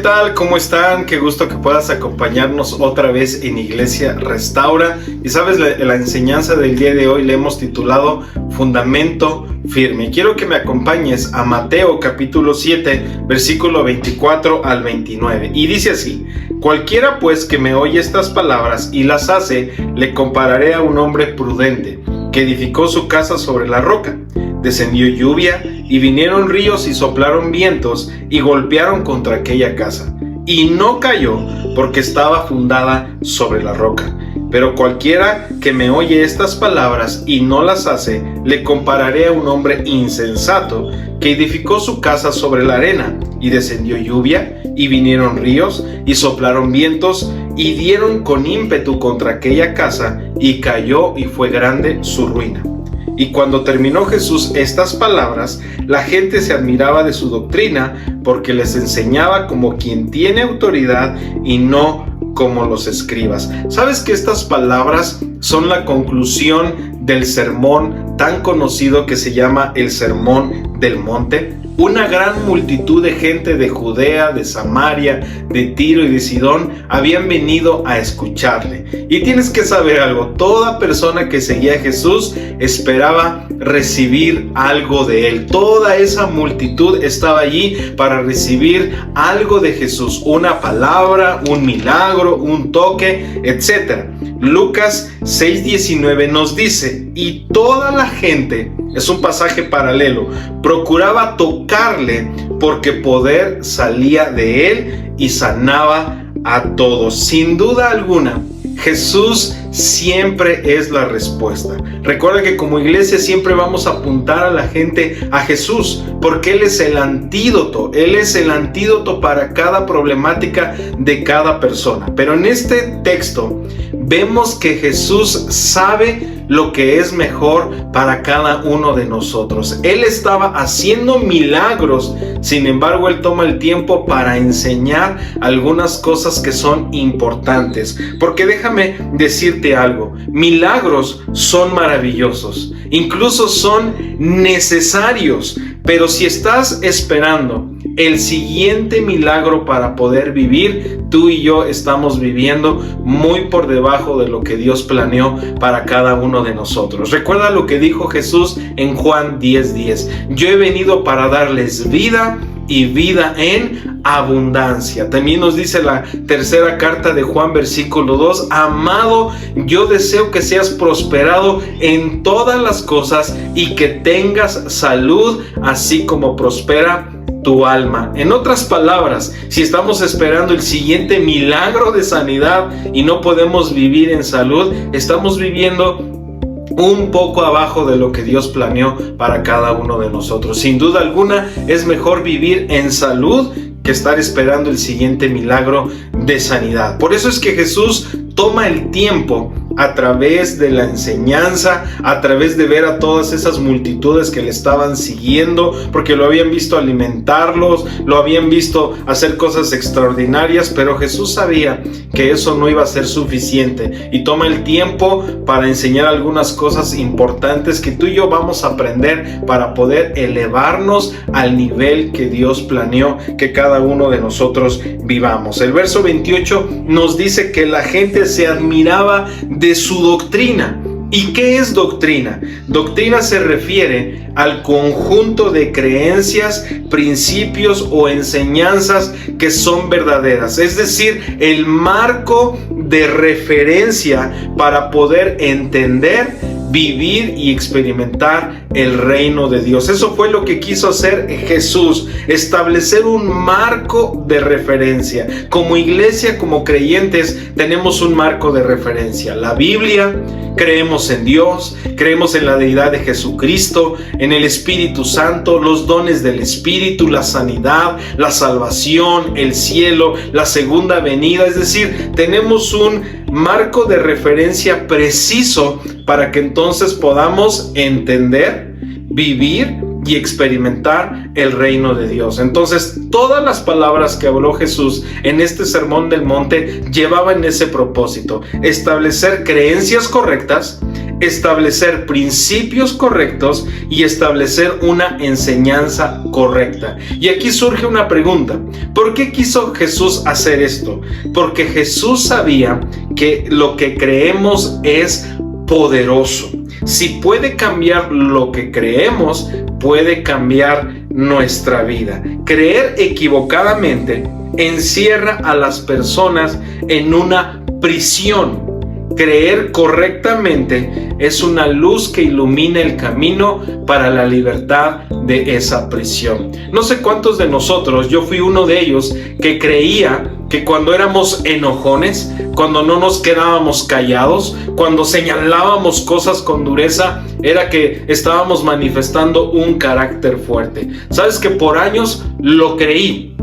tal? ¿Cómo están? Qué gusto que puedas acompañarnos otra vez en Iglesia Restaura. Y sabes, la enseñanza del día de hoy le hemos titulado Fundamento Firme. Quiero que me acompañes a Mateo capítulo 7, versículo 24 al 29. Y dice así: cualquiera pues que me oye estas palabras y las hace, le compararé a un hombre prudente que edificó su casa sobre la roca. Descendió lluvia y vinieron ríos y soplaron vientos y golpearon contra aquella casa. Y no cayó porque estaba fundada sobre la roca. Pero cualquiera que me oye estas palabras y no las hace, le compararé a un hombre insensato que edificó su casa sobre la arena. Y descendió lluvia y vinieron ríos y soplaron vientos y dieron con ímpetu contra aquella casa y cayó y fue grande su ruina. Y cuando terminó Jesús estas palabras, la gente se admiraba de su doctrina, porque les enseñaba como quien tiene autoridad y no como los escribas. ¿Sabes que estas palabras son la conclusión del sermón tan conocido que se llama el Sermón del Monte? Una gran multitud de gente de Judea, de Samaria, de Tiro y de Sidón habían venido a escucharle. Y tienes que saber algo: toda persona que seguía a Jesús esperaba recibir algo de él. Toda esa multitud estaba allí para recibir algo de Jesús, una palabra, un milagro, un toque, etc. Lucas 6:19 nos dice: y toda la gente, es un pasaje paralelo, procuraba tocarle porque poder salía de él y sanaba a todos. Sin duda alguna, Jesús siempre es la respuesta. Recuerda que como iglesia siempre vamos a apuntar a la gente a Jesús, porque Él es el antídoto. Él es el antídoto para cada problemática de cada persona. Pero en este texto vemos que Jesús sabe lo que es mejor para cada uno de nosotros. Él estaba haciendo milagros, sin embargo, Él toma el tiempo para enseñar algunas cosas que son importantes. Porque déjame decirte algo: milagros son maravillosos, incluso son necesarios, pero si estás esperando el siguiente milagro para poder vivir, tú y yo estamos viviendo muy por debajo de lo que Dios planeó para cada uno de nosotros. Recuerda lo que dijo Jesús en Juan 10:10: yo he venido para darles vida y vida en abundancia. También nos dice la tercera carta de Juan, versículo 2: amado, yo deseo que seas prosperado en todas las cosas y que tengas salud, así como prospera tu alma. En otras palabras, si estamos esperando el siguiente milagro de sanidad y no podemos vivir en salud, estamos viviendo un poco abajo de lo que Dios planeó para cada uno de nosotros. Sin duda alguna, es mejor vivir en salud que estar esperando el siguiente milagro de sanidad. Por eso es que Jesús toma el tiempo, a través de la enseñanza, a través de ver a todas esas multitudes que le estaban siguiendo, porque lo habían visto alimentarlos, lo habían visto hacer cosas extraordinarias, pero Jesús sabía que eso no iba a ser suficiente y toma el tiempo para enseñar algunas cosas importantes que tú y yo vamos a aprender para poder elevarnos al nivel que Dios planeó que cada uno de nosotros vivamos. El verso 28 nos dice que la gente se admiraba de su doctrina. ¿Y qué es doctrina? Doctrina se refiere al conjunto de creencias, principios o enseñanzas que son verdaderas, es decir, el marco de referencia para poder entender, vivir y experimentar el reino de Dios. Eso fue lo que quiso hacer Jesús, establecer un marco de referencia. Como iglesia, como creyentes, tenemos un marco de referencia: la Biblia. Creemos en Dios, creemos en la deidad de Jesucristo, en el Espíritu Santo, los dones del Espíritu, la sanidad, la salvación, el cielo, la segunda venida. Es decir, tenemos un marco de referencia preciso para que entonces podamos entender, vivir y experimentar el reino de Dios. Entonces, todas las palabras que habló Jesús en este Sermón del Monte llevaban ese propósito: establecer creencias correctas, establecer principios correctos y establecer una enseñanza correcta. Y aquí surge una pregunta: ¿por qué quiso Jesús hacer esto? Porque Jesús sabía que lo que creemos es poderoso. Si puede cambiar lo que creemos, puede cambiar nuestra vida. Creer equivocadamente encierra a las personas en una prisión. Creer correctamente es una luz que ilumina el camino para la libertad de esa prisión. No sé cuántos de nosotros, yo fui uno de ellos, que creía que cuando éramos enojones, cuando no nos quedábamos callados, cuando señalábamos cosas con dureza, era que estábamos manifestando un carácter fuerte. Sabes que por años lo creí,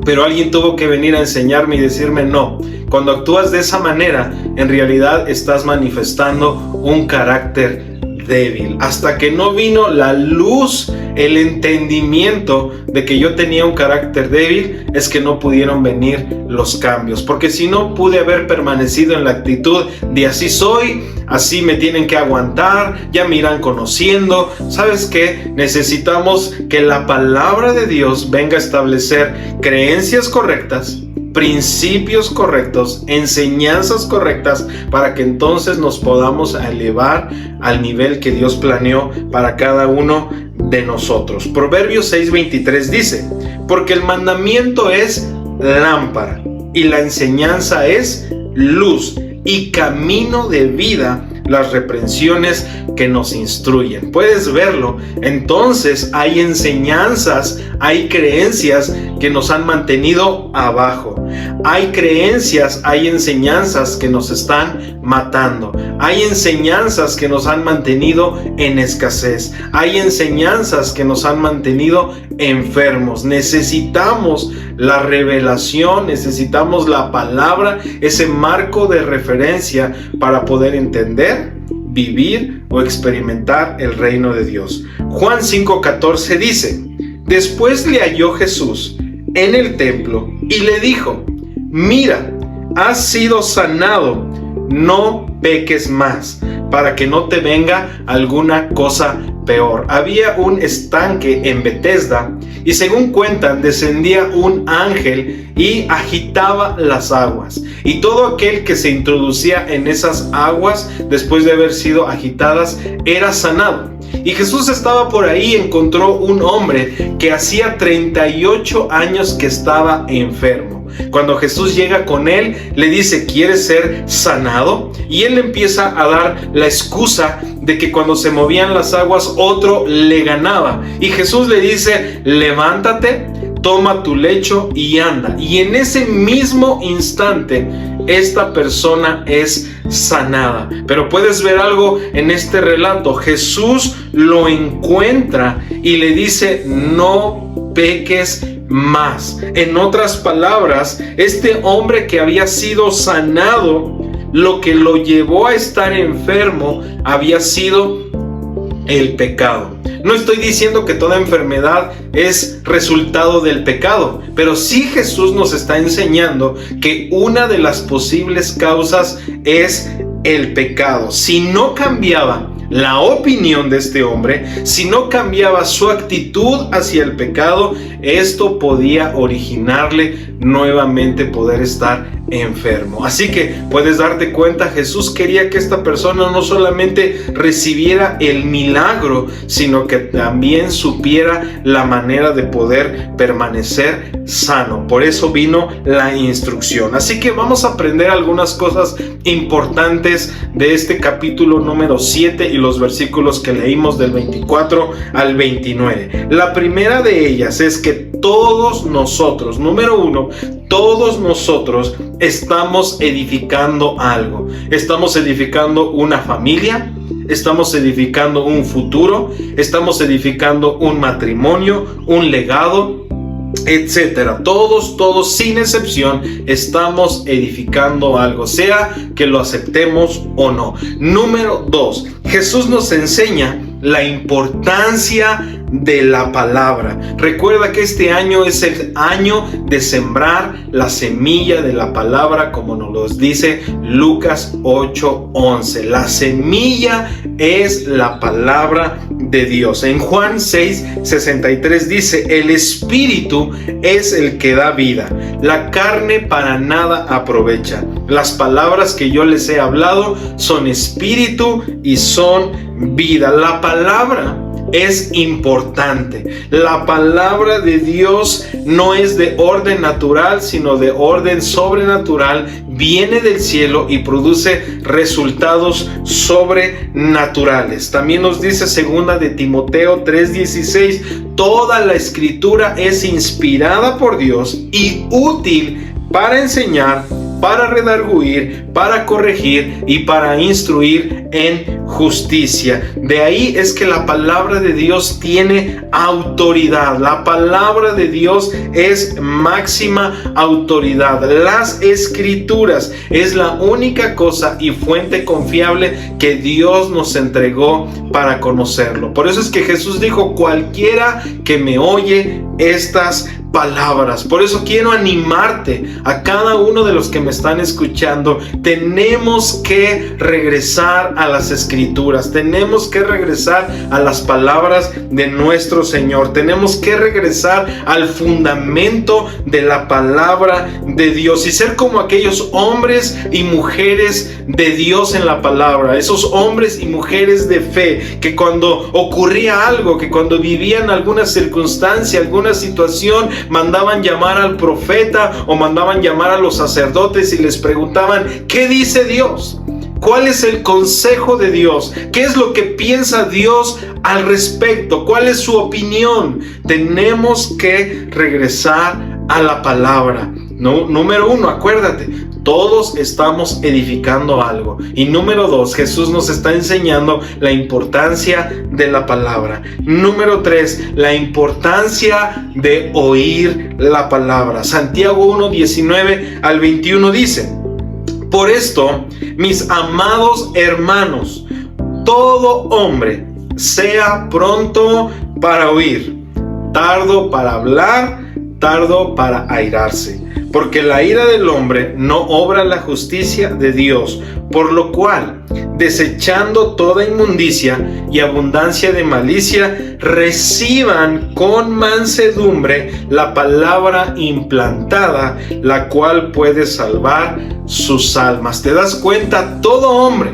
pero alguien tuvo que venir a enseñarme y decirme: no, cuando actúas de esa manera, en realidad estás manifestando un carácter débil. Hasta que no vino la luz, el entendimiento de que yo tenía un carácter débil, es que no pudieron venir los cambios. Porque si no, pude haber permanecido en la actitud de así soy, así me tienen que aguantar, ya me irán conociendo. ¿Sabes qué? Necesitamos que la palabra de Dios venga a establecer creencias correctas, principios correctos, enseñanzas correctas, para que entonces nos podamos elevar al nivel que Dios planeó para cada uno de nosotros. Proverbios 6:23 dice: porque el mandamiento es lámpara y la enseñanza es luz y camino de vida las reprensiones que nos instruyen. Puedes verlo. Entonces hay enseñanzas, hay creencias que nos han mantenido abajo. Hay creencias, hay enseñanzas que nos están matando. Hay enseñanzas que nos han mantenido en escasez. Hay enseñanzas que nos han mantenido enfermos. Necesitamos la revelación, necesitamos la palabra, ese marco de referencia para poder entender, vivir o experimentar el reino de Dios. Juan 5:14 dice: después le halló Jesús en el templo y le dijo: mira, has sido sanado, no peques más, para que no te venga alguna cosa peor. Había un estanque en Betesda y, según cuentan, descendía un ángel y agitaba las aguas, y todo aquel que se introducía en esas aguas después de haber sido agitadas era sanado. Y Jesús estaba por ahí y encontró un hombre que hacía 38 años que estaba enfermo. Cuando Jesús llega con él, le dice: ¿quieres ser sanado? Y él empieza a dar la excusa de que cuando se movían las aguas otro le ganaba. Y Jesús le dice: levántate, toma tu lecho y anda. Y en ese mismo instante, esta persona es sanada. Pero puedes ver algo en este relato. Jesús lo encuentra y le dice: no peques más. En otras palabras, este hombre que había sido sanado, lo que lo llevó a estar enfermo había sido el pecado. No estoy diciendo que toda enfermedad es resultado del pecado, pero sí Jesús nos está enseñando que una de las posibles causas es el pecado. Si no cambiaba la opinión de este hombre, si no cambiaba su actitud hacia el pecado, esto podía originarle nuevamente poder estar enfermo. Así que puedes darte cuenta, Jesús quería que esta persona no solamente recibiera el milagro, sino que también supiera la manera de poder permanecer sano. Por eso vino la instrucción. Así que vamos a aprender algunas cosas importantes de este capítulo número 7 y los versículos que leímos del 24 al 29. La primera de ellas es que todos nosotros, número uno, todos nosotros estamos edificando algo. Estamos edificando una familia, estamos edificando un futuro, estamos edificando un matrimonio, un legado, etcétera. Todos sin excepción estamos edificando algo, sea que lo aceptemos o no. Número 2, Jesús nos enseña la importancia de la palabra. Recuerda que este año es el año de sembrar la semilla de la palabra, como nos lo dice Lucas 8:11. La semilla es la palabra de Dios. En Juan 6:63 dice: el Espíritu es el que da vida, la carne para nada aprovecha. Las palabras que yo les he hablado son espíritu y son vida. La palabra es importante. La palabra de Dios no es de orden natural, sino de orden sobrenatural. Viene del cielo y produce resultados sobrenaturales. También nos dice 2 de Timoteo 3:16: toda la escritura es inspirada por Dios y útil para enseñar, para redarguir, para corregir y para instruir en justicia. De ahí es que la palabra de Dios tiene autoridad. La palabra de Dios es máxima autoridad. Las escrituras es la única cosa y fuente confiable que Dios nos entregó para conocerlo. Por eso es que Jesús dijo: cualquiera que me oye estas palabras. Por eso quiero animarte a cada uno de los que me están escuchando. Tenemos que regresar a las escrituras. Tenemos que regresar a las palabras de nuestro Señor. Tenemos que regresar al fundamento de la palabra de Dios y ser como aquellos hombres y mujeres de Dios en la palabra. Esos hombres y mujeres de fe que cuando ocurría algo, que cuando vivían alguna circunstancia, alguna situación, mandaban llamar al profeta o mandaban llamar a los sacerdotes y les preguntaban: ¿qué dice Dios? ¿Cuál es el consejo de Dios? ¿Qué es lo que piensa Dios al respecto? ¿Cuál es su opinión? Tenemos que regresar a la palabra. No, número 1, acuérdate, todos estamos edificando algo. Y número 2, Jesús nos está enseñando la importancia de la palabra. Número 3, la importancia de oír la palabra. Santiago 1:19 al 21 dice: por esto, mis amados hermanos, todo hombre sea pronto para oír, tardo para hablar, tardo para airarse. Porque la ira del hombre no obra la justicia de Dios, por lo cual, desechando toda inmundicia y abundancia de malicia, reciban con mansedumbre la palabra implantada, la cual puede salvar sus almas. ¿Te das cuenta? Todo hombre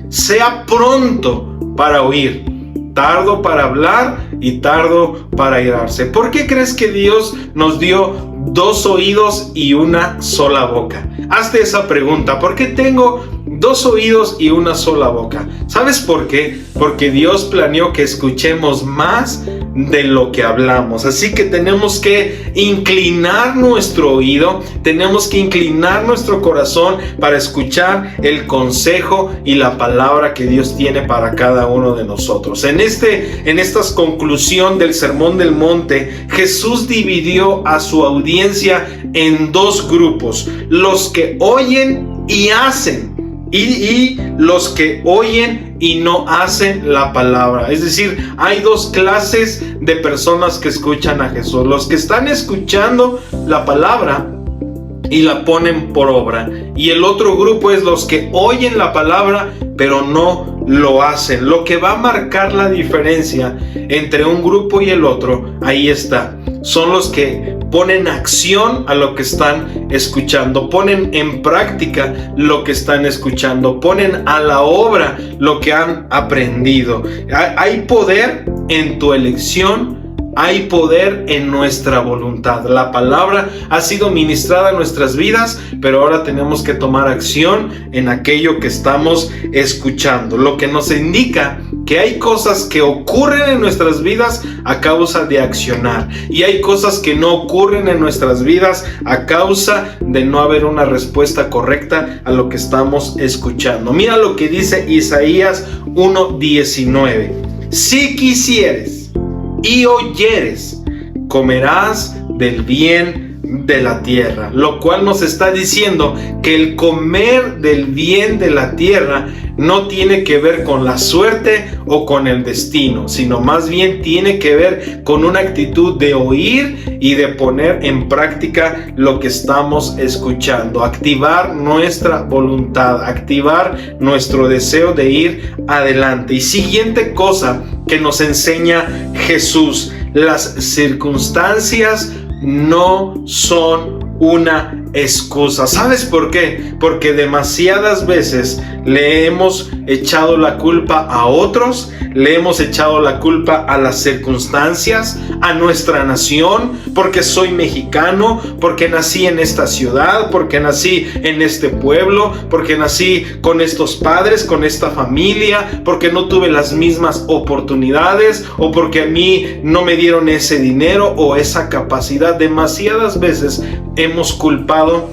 sea pronto para oír, tardo para hablar y tardo para airarse. ¿Por qué crees que Dios nos dio 2 oídos y una sola boca? Hazte esa pregunta. ¿Por qué tengo 2 oídos y una sola boca? ¿Sabes por qué? Porque Dios planeó que escuchemos más de lo que hablamos. Así que tenemos que inclinar nuestro oído, tenemos que inclinar nuestro corazón para escuchar el consejo y la palabra que Dios tiene para cada uno de nosotros. En esta conclusión del Sermón del Monte, Jesús dividió a su audiencia en 2 grupos: los que oyen y hacen, y los que oyen y no hacen la palabra. Es decir, hay 2 clases de personas que escuchan a Jesús: los que están escuchando la palabra y la ponen por obra, y el otro grupo es los que oyen la palabra pero no lo hacen. Lo que va a marcar la diferencia entre un grupo y el otro, ahí está: son los que ponen acción a lo que están escuchando, ponen en práctica lo que están escuchando, ponen a la obra lo que han aprendido. Hay poder en tu elección, hay poder en nuestra voluntad. La palabra ha sido ministrada en nuestras vidas, pero ahora tenemos que tomar acción en aquello que estamos escuchando, lo que nos indica que hay cosas que ocurren en nuestras vidas a causa de accionar, y hay cosas que no ocurren en nuestras vidas a causa de no haber una respuesta correcta a lo que estamos escuchando. Mira lo que dice Isaías 1:19: si quisieres y oyeres, comerás del bien de la tierra, lo cual nos está diciendo que el comer del bien de la tierra no tiene que ver con la suerte o con el destino, sino más bien tiene que ver con una actitud de oír y de poner en práctica lo que estamos escuchando, activar nuestra voluntad, activar nuestro deseo de ir adelante. Y siguiente cosa que nos enseña Jesús: las circunstancias no son una excusa. ¿Sabes por qué? Porque demasiadas veces le hemos echado la culpa a otros, le hemos echado la culpa a las circunstancias, a nuestra nación, porque soy mexicano, porque nací en esta ciudad, porque nací en este pueblo, porque nací con estos padres, con esta familia, porque no tuve las mismas oportunidades, o porque a mí no me dieron ese dinero o esa capacidad. Demasiadas veces hemos culpado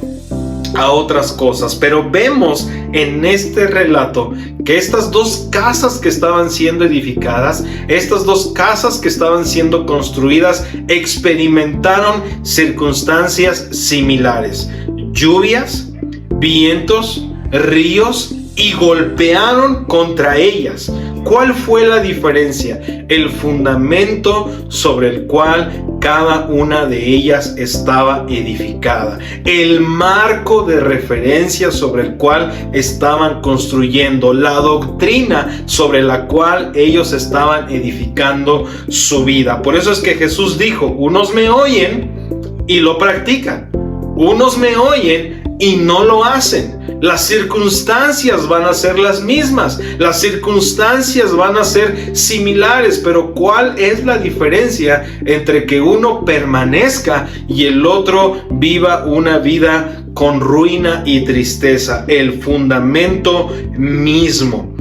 a otras cosas, pero vemos en este relato que estas dos casas que estaban siendo edificadas, estas dos casas que estaban siendo construidas, experimentaron circunstancias similares: lluvias, vientos, ríos, y golpearon contra ellas. ¿Cuál fue la diferencia? El fundamento sobre el cual cada una de ellas estaba edificada, el marco de referencia sobre el cual estaban construyendo, la doctrina sobre la cual ellos estaban edificando su vida. Por eso es que Jesús dijo: unos me oyen y lo practican, unos me oyen y no lo hacen. Las circunstancias van a ser las mismas, las circunstancias van a ser similares, pero ¿cuál es la diferencia entre que uno permanezca y el otro viva una vida con ruina y tristeza? El fundamento mismo.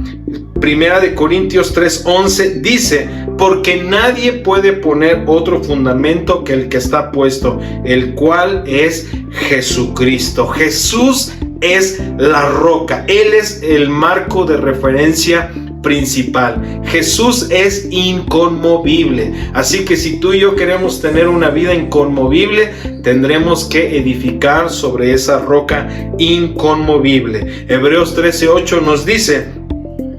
Primera de Corintios 3:11 dice: porque nadie puede poner otro fundamento que el que está puesto, el cual es Jesucristo. Jesús es la roca, Él es el marco de referencia principal. Jesús es inconmovible. Así que si tú y yo queremos tener una vida inconmovible, tendremos que edificar sobre esa roca inconmovible. Hebreos 13:8 nos dice: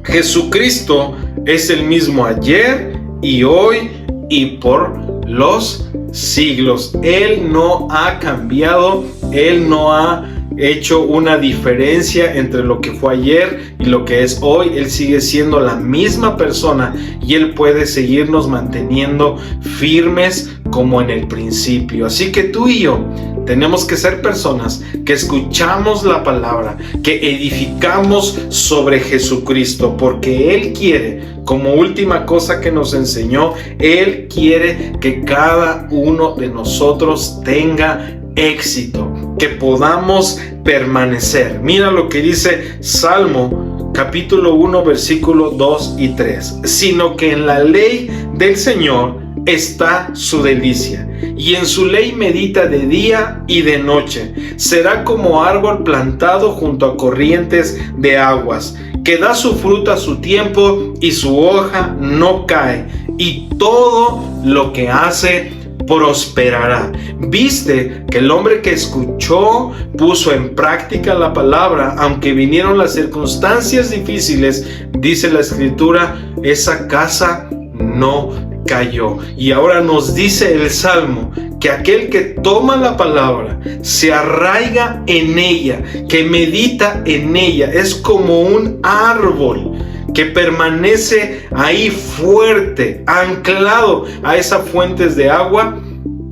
Jesucristo es el mismo ayer y hoy y por los siglos. Él no ha cambiado, Él no ha hecho una diferencia entre lo que fue ayer y lo que es hoy. Él sigue siendo la misma persona y Él puede seguirnos manteniendo firmes como en el principio. Así que tú y yo tenemos que ser personas que escuchamos la palabra, que edificamos sobre Jesucristo, porque Él quiere, como última cosa que nos enseñó, Él quiere que cada uno de nosotros tenga éxito, que podamos permanecer. Mira lo que dice Salmo capítulo 1 versículo 2 y 3: sino que en la ley del Señor está su delicia, y en su ley medita de día y de noche. Será como árbol plantado junto a corrientes de aguas, que da su fruto a su tiempo y su hoja no cae, y todo lo que hace prosperará. Viste que el hombre que escuchó puso en práctica la palabra, aunque vinieron las circunstancias difíciles, dice la Escritura, esa casa no cayó. Y ahora nos dice el Salmo que aquel que toma la palabra, se arraiga en ella, que medita en ella, es como un árbol que permanece ahí fuerte, anclado a esas fuentes de agua.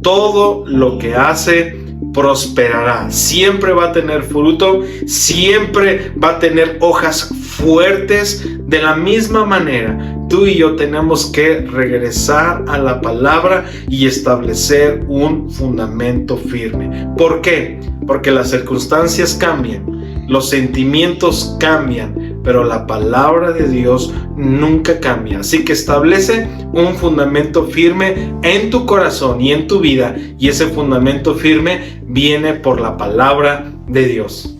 Todo lo que hace prosperará, siempre va a tener fruto, siempre va a tener hojas fuertes. De la misma manera, tú y yo tenemos que regresar a la palabra y establecer un fundamento firme. ¿Por qué? Porque las circunstancias cambian, los sentimientos cambian, pero la palabra de Dios nunca cambia. Así que establece un fundamento firme en tu corazón y en tu vida, y ese fundamento firme viene por la palabra de Dios.